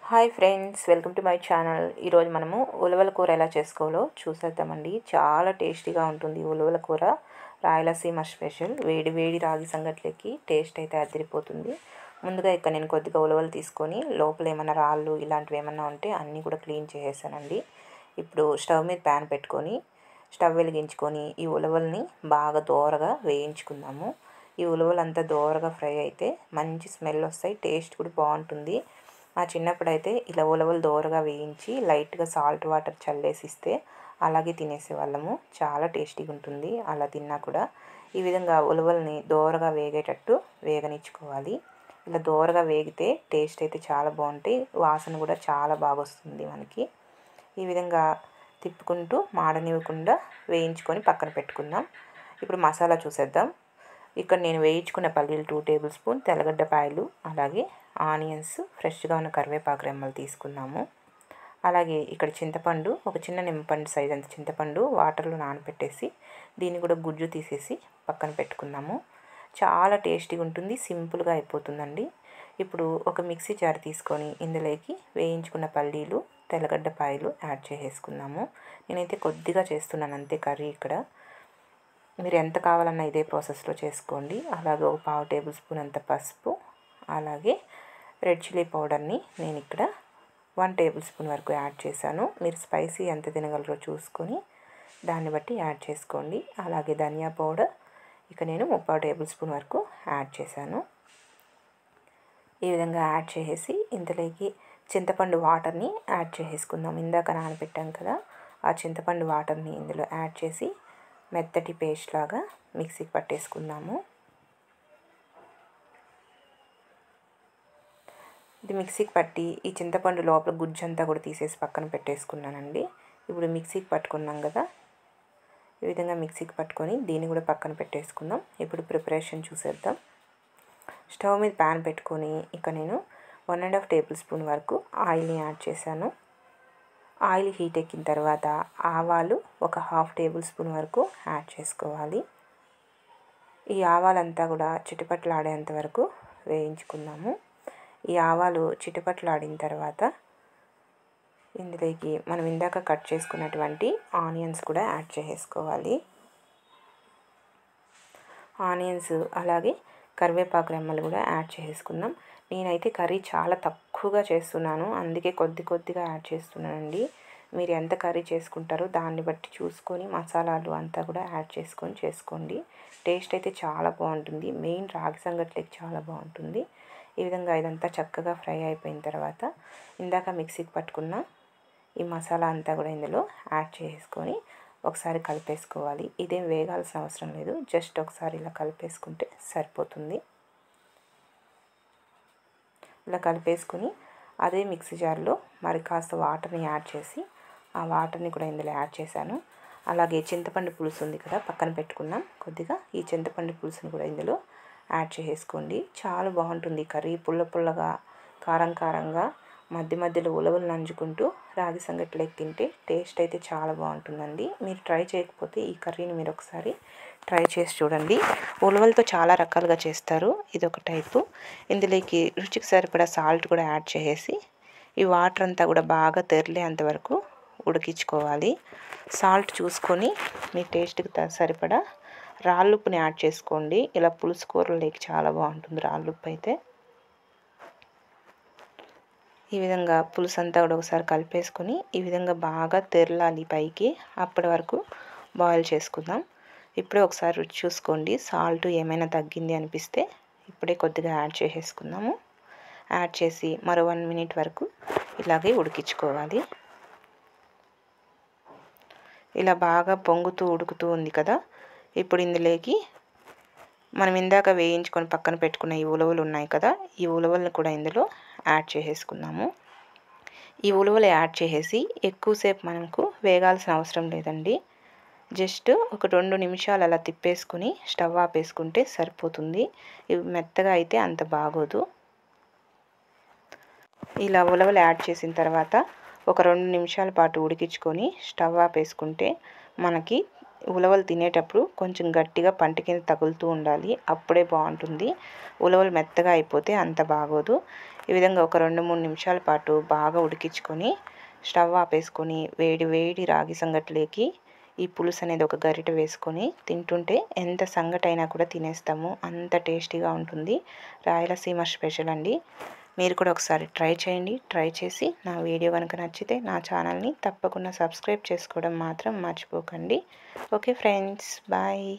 Hi friends, welcome to my channel. ఈరోజు మనము ఉలవల కూర ఎలా చేసుకోవాలో చూసేద్దామండి. చాలా టేస్టీగా ఉంటుంది ఉలవల కూర. రాయలసీమ స్పెషల్. వేడి వేడి రాగి సంగట్లకి టేస్ట్ అయితే అదిరిపోతుంది. ముందుగా ఇక్కడ నేను కొద్దిగా ఉలవలు తీసుకొని లోపల ఏమైనా రాళ్ళు ఇలాంటివి ఏమైనా ఉంటే అన్నీ కూడా క్లీన్ చేసేసానండి. ఇప్పుడు స్టవ్ మీద ప్యాన్ పెట్టుకొని స్టవ్ వెలిగించుకొని ఈ ఉలవల్ని బాగా దోరగా వేయించుకుందాము. ఈ ఉలవలంతా దోరగా ఫ్రై అయితే మంచి స్మెల్ వస్తాయి, టేస్ట్ కూడా బాగుంటుంది. మా చిన్నప్పుడైతే ఇలా ఉలవలు దోరగా వేయించి లైట్గా సాల్ట్ వాటర్ చల్లేసిస్తే అలాగే తినేసేవాళ్ళము. చాలా టేస్టీగా ఉంటుంది అలా తిన్నా కూడా. ఈ విధంగా ఉలవల్ని దోరగా వేగేటట్టు వేగనిచ్చుకోవాలి. ఇలా దోరగా వేగితే టేస్ట్ అయితే చాలా బాగుంటాయి, వాసన కూడా చాలా బాగా వస్తుంది మనకి. ఈ విధంగా తిప్పుకుంటూ మాడనివ్వకుండా వేయించుకొని పక్కన పెట్టుకుందాం. ఇప్పుడు మసాలా చూసేద్దాం. ఇక్కడ నేను వేయించుకున్న పల్లీలు 2 టేబుల్ స్పూన్, తెల్లగడ్డపాయలు, అలాగే ఆనియన్స్, ఫ్రెష్గా ఉన్న కరివేపాకు రెమ్మలు తీసుకున్నాము. అలాగే ఇక్కడ చింతపండు, ఒక చిన్న నిమ్మపండు సైజ్ అంత చింతపండు వాటర్లో నానబెట్టేసి దీన్ని కూడా గుజ్జు తీసేసి పక్కన పెట్టుకున్నాము. చాలా టేస్టీగా ఉంటుంది, సింపుల్గా అయిపోతుందండి. ఇప్పుడు ఒక మిక్సీ జార్ తీసుకొని ఇందులోకి వేయించుకున్న పల్లీలు, తెల్లగడ్డపాయలు యాడ్ చేసేసుకున్నాము. నేనైతే కొద్దిగా చేస్తున్నాను అంతే కర్రీ ఇక్కడ. మీరు ఎంత కావాలన్నా ఇదే ప్రాసెస్లో చేసుకోండి. అలాగే ఒక 1/2 టేబుల్ స్పూన్ అంత పసుపు, అలాగే రెడ్ చిల్లీ పౌడర్ని నేను ఇక్కడ 1 టేబుల్ స్పూన్ వరకు యాడ్ చేశాను. మీరు స్పైసీ ఎంత తినగలరో చూసుకొని దాన్ని బట్టి యాడ్ చేసుకోండి. అలాగే ధనియా పౌడర్ ఇక నేను 3/4 టేబుల్ స్పూన్ వరకు యాడ్ చేశాను. ఈ విధంగా యాడ్ చేసేసి ఇందులోకి చింతపండు వాటర్ని యాడ్ చేసేసుకుందాం. ఇందాక నానబెట్టాం కదా, ఆ చింతపండు వాటర్ని ఇందులో యాడ్ చేసి మెత్తటి పేస్ట్ లాగా మిక్సీకి పట్టేసుకుందాము. ఇది మిక్సీకి పట్టి ఈ చింతపండు లోపల గుజ్జంతా కూడా తీసేసి పక్కన పెట్టేసుకున్నానండి. ఇప్పుడు మిక్సీకి పట్టుకున్నాం కదా, ఈ విధంగా మిక్సీకి పట్టుకొని దీన్ని కూడా పక్కన పెట్టేసుకుందాం. ఇప్పుడు ప్రిపరేషన్ చూసేద్దాం. స్టవ్ మీద ప్యాన్ పెట్టుకొని ఇక నేను 1.5 టేబుల్ స్పూన్ వరకు ఆయిల్ని యాడ్ చేశాను. ఆయిల్ హీట్ ఎక్కిన తర్వాత ఆవాలు ఒక 1/2 టేబుల్ స్పూన్ వరకు యాడ్ చేసుకోవాలి. ఈ ఆవాలంతా కూడా చిటపట్లాడేంత వరకు వేయించుకుందాము. ఈ ఆవాలు చిటపట్లాడిన తర్వాత ఇందులోకి మనం ఇందాక కట్ చేసుకున్నటువంటి ఆనియన్స్ కూడా యాడ్ చేసేసుకోవాలి. ఆనియన్స్ అలాగే కరివేపాకు రెమ్మలు కూడా యాడ్ చేసుకుందాం. నేనైతే కర్రీ చాలా తక్కువగా చేస్తున్నాను, అందుకే కొద్దిగా యాడ్ చేస్తున్నానండి. మీరు ఎంత కర్రీ చేసుకుంటారో దాన్ని బట్టి చూసుకొని మసాలాలు అంతా కూడా యాడ్ చేసుకొని చేసుకోండి. టేస్ట్ అయితే చాలా బాగుంటుంది. మెయిన్ రాగి సంగట్లకి చాలా బాగుంటుంది. ఈ విధంగా ఇదంతా చక్కగా ఫ్రై అయిపోయిన తర్వాత ఇందాక మిక్సీకి పట్టుకున్న ఈ మసాలా అంతా కూడా ఇందులో యాడ్ చేసుకొని ఒకసారి కలిపేసుకోవాలి. ఇదేం వేగాల్సిన అవసరం లేదు, జస్ట్ ఒకసారి ఇలా కలిపేసుకుంటే సరిపోతుంది. ఇలా కలిపేసుకుని అదే మిక్సీ జార్లో మరి కాస్త వాటర్ని యాడ్ చేసి ఆ వాటర్ని కూడా ఇందులో యాడ్ చేశాను. అలాగే చింతపండు పులుసు ఉంది కదా పక్కన పెట్టుకున్నాం, కొద్దిగా ఈ చింతపండు పులుసుని కూడా ఇందులో యాడ్ చేసేసుకోండి. చాలా బాగుంటుంది కర్రీ, పుల్లగా కారంగా మధ్య మధ్యలో ఉలవలు నంచుకుంటూ రాగి సంగట్లోకి తింటే టేస్ట్ అయితే చాలా బాగుంటుందండి. మీరు ట్రై చేయకపోతే ఈ కర్రీని మీరు ఒకసారి ట్రై చేసి చూడండి. ఉలవలతో చాలా రకాలుగా చేస్తారు, ఇది ఒక టైపు. ఇందులోకి రుచికి సరిపడా సాల్ట్ కూడా యాడ్ చేసేసి ఈ వాటర్ అంతా కూడా బాగా తెరలేంత వరకు ఉడికించుకోవాలి. సాల్ట్ చూసుకొని మీ టేస్ట్కి సరిపడా రాళ్ళుప్పుని యాడ్ చేసుకోండి. ఇలా పులుసు కూరలోకి చాలా బాగుంటుంది రాళ్ళుప్పు అయితే. ఈ విధంగా పులుసు అంతా కూడా ఒకసారి కలిపేసుకొని ఈ విధంగా బాగా తెరలాలి పైకి, అప్పటి వరకు బాయిల్ చేసుకుందాం. ఇప్పుడే ఒకసారి రుచి చూసుకోండి, సాల్ట్ ఏమైనా తగ్గింది అనిపిస్తే ఇప్పుడే కొద్దిగా యాడ్ చేసేసుకుందాము. యాడ్ చేసి మరో 1 మినిట్ వరకు ఇలాగే ఉడికించుకోవాలి. ఇలా బాగా పొంగుతూ ఉడుకుతూ ఉంది కదా, ఇప్పుడు ఇందులోకి మనం ఇందాక వేయించుకొని పక్కన పెట్టుకున్న ఈ ఉలవలు ఉన్నాయి కదా, ఈ ఉలవలను కూడా ఇందులో యాడ్ చేసేసుకుందాము. ఈ ఉలవలు యాడ్ చేసేసి ఎక్కువసేపు మనకు వేగాల్సిన అవసరం లేదండి. జస్ట్ ఒక 2 నిమిషాలు అలా తిప్పేసుకుని స్టవ్ ఆపేసుకుంటే సరిపోతుంది. ఇవి మెత్తగా అయితే అంత బాగోదు. ఇలా ఉలవలు యాడ్ చేసిన తర్వాత ఒక 2 నిమిషాల పాటు ఉడికించుకొని స్టవ్ ఆపేసుకుంటే మనకి ఉలవలు తినేటప్పుడు కొంచెం గట్టిగా పంట కింద తగులుతూ ఉండాలి, అప్పుడే బాగుంటుంది. ఉలవలు మెత్తగా అయిపోతే అంత బాగోదు. ఈ విధంగా ఒక 2-3 నిమిషాల పాటు బాగా ఉడికించుకొని స్టవ్ ఆపేసుకొని వేడి వేడి రాగి సంగటిలోకి ఈ పులుసు అనేది ఒక గరిటె వేసుకొని తింటుంటే ఎంత సంగటైనా కూడా తినేస్తాము, అంత టేస్టీగా ఉంటుంది. రాయలసీమ స్పెషల్ అండి. మీరు కూడా ఒకసారి ట్రై చేయండి. ట్రై చేసి నా వీడియో కనుక నచ్చితే నా ఛానల్ని తప్పకుండా సబ్స్క్రైబ్ చేసుకోవడం మాత్రం మర్చిపోకండి. Okay friends, bye.